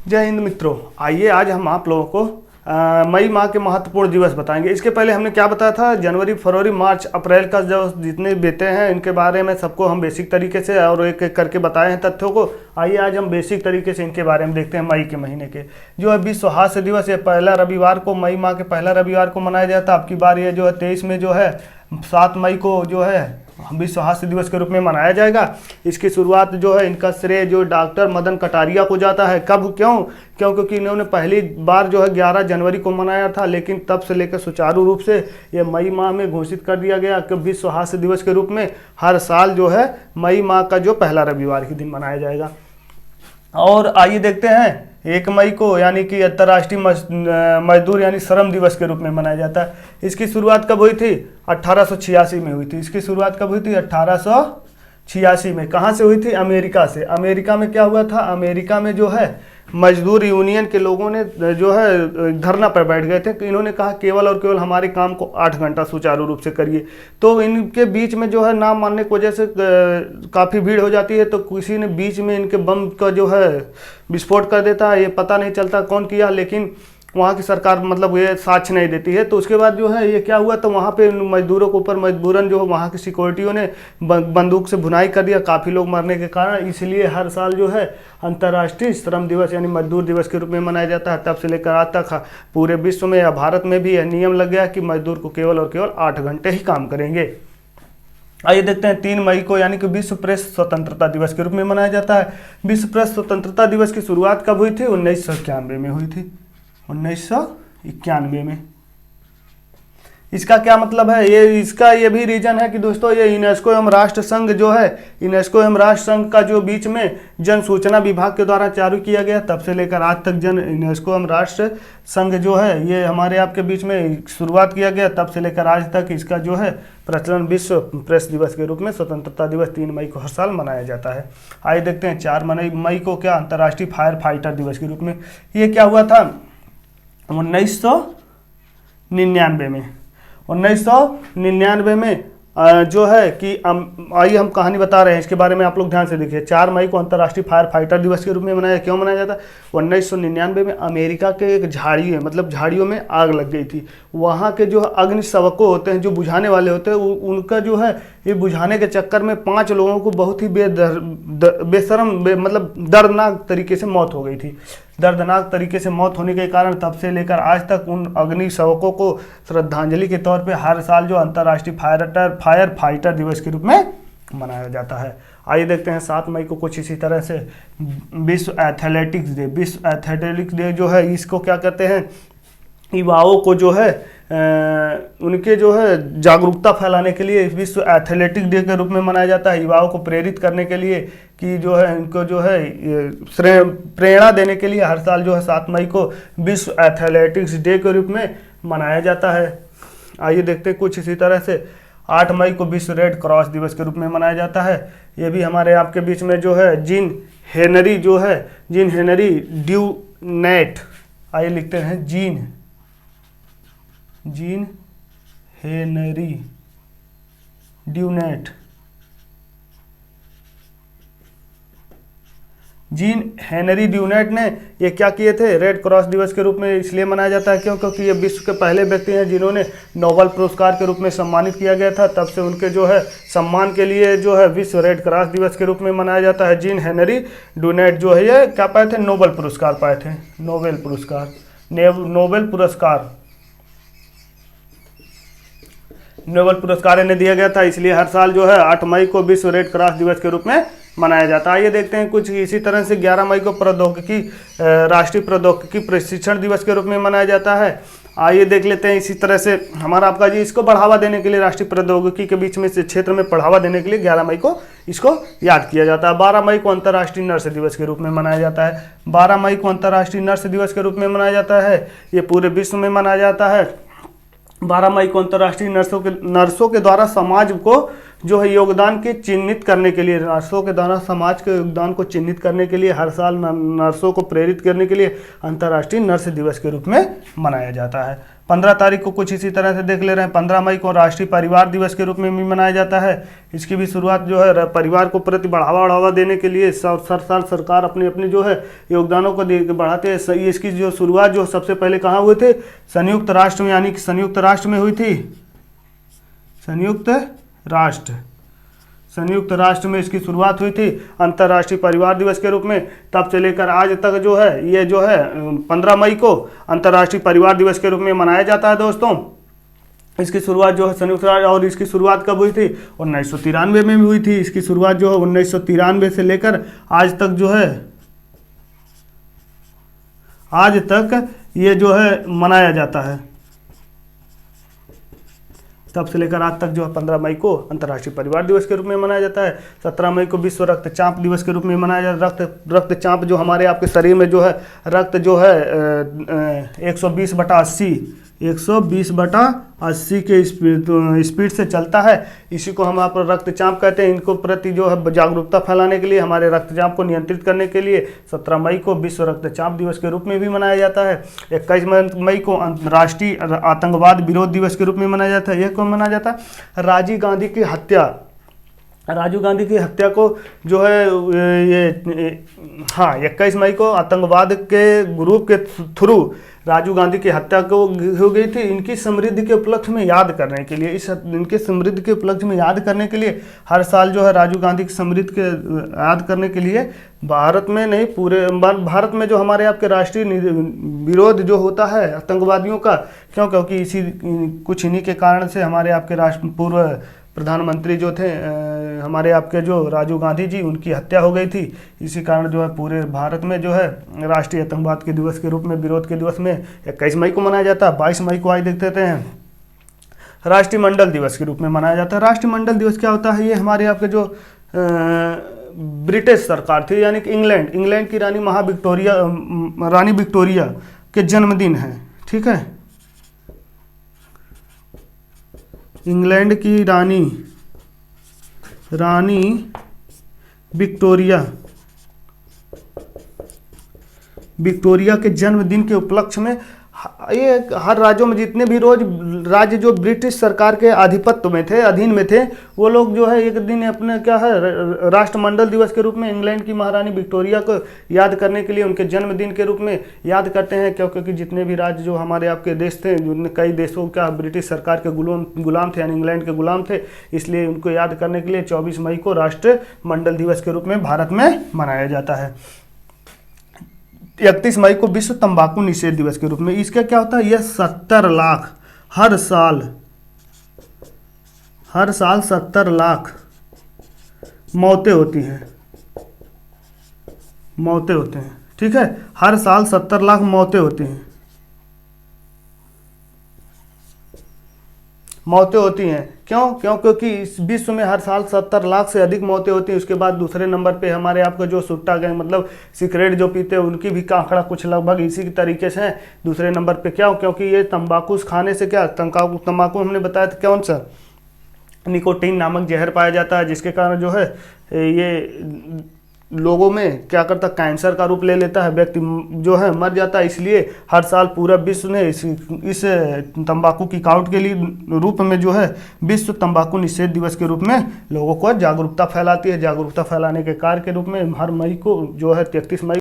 जय हिंद मित्रों, आइए आज हम आप लोगों को मई माह के महत्वपूर्ण दिवस बताएंगे। इसके पहले हमने क्या बताया था, जनवरी, फरवरी, मार्च, अप्रैल का जो जितने बीते हैं इनके बारे में सबको हम बेसिक तरीके से और एक एक करके बताए हैं तथ्यों को। आइए आज हम बेसिक तरीके से इनके बारे में देखते हैं। मई के महीने के जो है विश्व हास्य दिवस, ये पहला रविवार को, मई माह के पहला रविवार को मनाया जाता है। अब की बार ये जो है 23 में जो है 7 मई को जो है विश्व हास्य दिवस के रूप में मनाया जाएगा। इसकी शुरुआत जो है, इनका श्रेय जो डॉक्टर मदन कटारिया को जाता है। कब, क्योंकि इन्होंने पहली बार जो है 11 जनवरी को मनाया था, लेकिन तब से लेकर सुचारू रूप से ये मई माह में घोषित कर दिया गया कि विश्व हास्य दिवस के रूप में हर साल जो है मई माह का जो पहला रविवार के दिन मनाया जाएगा। और आइए देखते हैं 1 मई को यानी कि अंतर्राष्ट्रीय मजदूर यानी श्रम दिवस के रूप में मनाया जाता है। इसकी शुरुआत कब हुई थी? 1886 में हुई थी। इसकी शुरुआत कब हुई थी? 1886 में। कहाँ से हुई थी? अमेरिका से। अमेरिका में क्या हुआ था? अमेरिका में जो है मजदूर यूनियन के लोगों ने जो है धरना पर बैठ गए थे कि इन्होंने कहा केवल और केवल हमारे काम को 8 घंटा सुचारू रूप से करिए। तो इनके बीच में जो है ना मानने की वजह से काफ़ी भीड़ हो जाती है, तो किसी ने बीच में इनके बम का जो है विस्फोट कर देता है। ये पता नहीं चलता कौन किया, लेकिन वहाँ की सरकार मतलब ये साक्ष्य नहीं देती है। तो उसके बाद जो है ये क्या हुआ, तो वहाँ पे मजदूरों के ऊपर मजबूरन जो वहाँ की सिक्योरिटियों ने बंदूक से भुनाई कर दिया, काफ़ी लोग मरने के कारण। इसलिए हर साल जो है अंतर्राष्ट्रीय श्रम दिवस यानी मजदूर दिवस के रूप में मनाया जाता है। तब से लेकर आज तक पूरे विश्व में या भारत में भी यह नियम लग गया कि मजदूर को केवल और केवल 8 घंटे ही काम करेंगे। आइए देखते हैं 3 मई को यानी कि विश्व प्रेस स्वतंत्रता दिवस के रूप में मनाया जाता है। विश्व प्रेस स्वतंत्रता दिवस की शुरुआत कब हुई थी? 1991 में हुई थी। 1991 में। इसका क्या मतलब है? ये भी रीजन है कि दोस्तों ये यूनेस्को एवं राष्ट्र संघ जो है, यूनेस्को एवं राष्ट्र संघ का जो बीच में जन सूचना विभाग के द्वारा चालू किया गया, तब से लेकर आज तक यूनेस्को एवं राष्ट्र संघ जो है ये हमारे आपके बीच में शुरुआत किया गया। तब से लेकर आज तक इसका जो है प्रचलन विश्व प्रेस दिवस के रूप में स्वतंत्रता दिवस 3 मई को हर साल मनाया जाता है। आइए देखते हैं 4 मई को क्या अंतर्राष्ट्रीय फायर फाइटर दिवस के रूप में। ये क्या हुआ था? 1999 में। 1999 में जो है कि आइए हम कहानी बता रहे हैं, इसके बारे में आप लोग ध्यान से देखिए। 4 मई को अंतर्राष्ट्रीय फायर फाइटर दिवस के रूप में क्यों मनाया जाता है? 1999 में अमेरिका के एक झाड़ी है, मतलब झाड़ियों में आग लग गई थी। वहाँ के जो अग्निशवकों होते हैं, जो बुझाने वाले होते हैं, उनका जो है ये बुझाने के चक्कर में 5 लोगों को बहुत ही बेशरम मतलब दर्दनाक तरीके से मौत हो गई थी। दर्दनाक तरीके से मौत होने के कारण तब से लेकर आज तक उन अग्निशवकों को श्रद्धांजलि के तौर पे हर साल जो अंतर्राष्ट्रीय फायर फाइटर दिवस के रूप में मनाया जाता है। आइए देखते हैं 7 मई को कुछ इसी तरह से विश्व एथलेटिक्स डे। विश्व एथलेटिक्स डे जो है इसको क्या कहते हैं, युवाओं को जो है उनके जो है जागरूकता फैलाने के लिए विश्व एथलेटिक्स डे के रूप में मनाया जाता है। युवाओं को प्रेरित करने के लिए कि जो है इनको जो है प्रेरणा देने के लिए हर साल जो है 7 मई को विश्व एथलेटिक्स डे के रूप में मनाया जाता है। आइए देखते हैं कुछ इसी तरह से 8 मई को विश्व रेड क्रॉस दिवस के रूप में मनाया जाता है। ये भी हमारे आपके बीच में जो है जीन हेनरी ड्यूनेट, आइए लिखते हैं gene Henry Dunant. Gene Henry Dunant ने ये क्या किए थे? रेड क्रॉस दिवस के रूप में इसलिए मनाया जाता है क्योंकि ये विश्व के पहले व्यक्ति हैं जिन्होंने नोबेल पुरस्कार के रूप में सम्मानित किया गया था। तब से उनके जो है सम्मान के लिए जो है विश्व रेड क्रॉस दिवस के रूप में मनाया जाता है। जीन हेनरी ड्यूनेट जो है ये क्या पाए थे? नोबेल पुरस्कार पाए थे। नोबेल पुरस्कार इन्हें दिया गया था, इसलिए हर साल जो है 8 मई को विश्व रेड क्रॉस दिवस के रूप में मनाया जाता है। आइए देखते हैं कुछ इसी तरह से 11 मई को राष्ट्रीय प्रौद्योगिकी प्रशिक्षण दिवस के रूप में मनाया जाता है। आइए देख लेते हैं इसी तरह से हमारा आपका जी इसको बढ़ावा देने के लिए, राष्ट्रीय प्रौद्योगिकी के बीच में से क्षेत्र में बढ़ावा देने के लिए 11 मई को इसको याद किया जाता है। 12 मई को अंतर्राष्ट्रीय नर्स दिवस के रूप में मनाया जाता है। 12 मई को अंतर्राष्ट्रीय नर्स दिवस के रूप में मनाया जाता है। ये पूरे विश्व में मनाया जाता है। 12 मई को अंतर्राष्ट्रीय नर्सों के द्वारा समाज को जो है योगदान के चिन्हित करने के लिए, नर्सों के द्वारा समाज के योगदान को चिन्हित करने के लिए हर साल नर्सों को प्रेरित करने के लिए अंतर्राष्ट्रीय नर्स दिवस के रूप में मनाया जाता है। 15 तारीख को कुछ इसी तरह से देख ले रहे हैं। 15 मई को राष्ट्रीय परिवार दिवस के रूप में भी मनाया जाता है। इसकी भी शुरुआत जो है परिवार को प्रति बढ़ावा देने के लिए हर साल सरकार अपने अपने जो है योगदानों को बढ़ाते हैं। इसकी जो शुरुआत जो सबसे पहले कहाँ हुए थे, संयुक्त राष्ट्र में, यानी कि संयुक्त राष्ट्र में हुई थी। संयुक्त राष्ट्र में इसकी शुरुआत हुई थी अंतर्राष्ट्रीय परिवार दिवस के रूप में। तब से लेकर आज तक जो है ये जो है 15 मई को अंतर्राष्ट्रीय परिवार दिवस के रूप में मनाया जाता है दोस्तों। इसकी शुरुआत जो है संयुक्त राष्ट्र, और इसकी शुरुआत कब हुई थी, 1993 में भी हुई थी। इसकी शुरुआत जो है 1993 से लेकर आज तक जो है, आज तक ये जो है मनाया जाता है। तब से लेकर आज तक जो है 15 मई को अंतर्राष्ट्रीय परिवार दिवस के रूप में मनाया जाता है। 17 मई को विश्व रक्तचाप दिवस के रूप में मनाया जाता है। रक्तचाप जो हमारे आपके शरीर में जो है रक्त जो है 120/80 के स्पीड से चलता है। इसी को हम आप रक्तचाप कहते हैं। इनको प्रति जो है जागरूकता फैलाने के लिए, हमारे रक्तचाप को नियंत्रित करने के लिए 17 मई को विश्व रक्तचाप दिवस के रूप में भी मनाया जाता है। 21 मई को राष्ट्रीय आतंकवाद विरोध दिवस के रूप में मनाया जाता है। यह क्यों मनाया जाता है, राजीव गांधी की हत्या को जो है ये 21 मई को आतंकवाद के ग्रुप के थ्रू राजीव गांधी की हत्या को हो गई थी। इनकी समृद्धि के उपलक्ष्य में याद करने के लिए, इनके समृद्धि के उपलक्ष्य में याद करने के लिए हर साल जो है राजीव गांधी की समृद्धि के याद करने के लिए भारत में नहीं, पूरे भारत में जो हमारे आपके राष्ट्रीय विरोध जो होता है आतंकवादियों का, क्योंकि कुछ इन्हीं के कारण से हमारे आपके पूर्व प्रधानमंत्री जो थे हमारे आपके जो राजीव गांधी जी, उनकी हत्या हो गई थी। इसी कारण जो है पूरे भारत में जो है राष्ट्रीय आतंकवाद के दिवस के रूप में, विरोध के दिवस में 21 मई को मनाया जाता है। 22 मई को आज देख लेते हैं राष्ट्रीय मंडल दिवस के रूप में मनाया जाता है। राष्ट्रीय मंडल दिवस क्या होता है, ये हमारे आपके जो ब्रिटिश सरकार थी, यानी कि इंग्लैंड की रानी विक्टोरिया के जन्मदिन है। ठीक है, इंग्लैंड की रानी विक्टोरिया के जन्मदिन के उपलक्ष्य में ये हर राज्यों में जितने भी राज्य जो ब्रिटिश सरकार के आधिपत्य में थे, अधीन में थे, वो लोग जो है एक दिन अपने क्या है राष्ट्रमंडल दिवस के रूप में इंग्लैंड की महारानी विक्टोरिया को याद करने के लिए उनके जन्मदिन के रूप में याद करते हैं। क्योंकि जितने भी राज्य जो हमारे आपके देश थे, कई देशों का ब्रिटिश सरकार के गुलाम थे, यानी इंग्लैंड के गुलाम थे, इसलिए उनको याद करने के लिए 24 मई को राष्ट्रमंडल दिवस के रूप में भारत में मनाया जाता है। 31 मई को विश्व तंबाकू निषेध दिवस के रूप में, इसका क्या होता है, यह 70 लाख हर साल 70 लाख मौतें होती हैं। ठीक है, हर साल 70 लाख मौतें होती हैं। क्योंकि इस विश्व में हर साल 70 लाख से अधिक मौतें होती हैं। उसके बाद दूसरे नंबर पे हमारे आपका जो सुट्टा गैंग, मतलब सिगरेट जो पीते हैं, उनकी भी आंकड़ा कुछ लगभग इसी की तरीके से है। दूसरे नंबर पे क्योंकि ये तंबाकू खाने से क्या, तंबाकू हमने बताया था कौन सा, निकोटीन नामक जहर पाया जाता है, जिसके कारण जो है ये लोगों में क्या करता, कैंसर का रूप ले लेता है, व्यक्ति जो है मर जाता है। इसलिए हर साल पूरा विश्व ने इस तंबाकू की काउट के लिए रूप में जो है विश्व तंबाकू निषेध दिवस के रूप में लोगों को जागरूकता फैलाती है। जागरूकता फैलाने के कार्य के रूप में हर मई को जो है 33 मई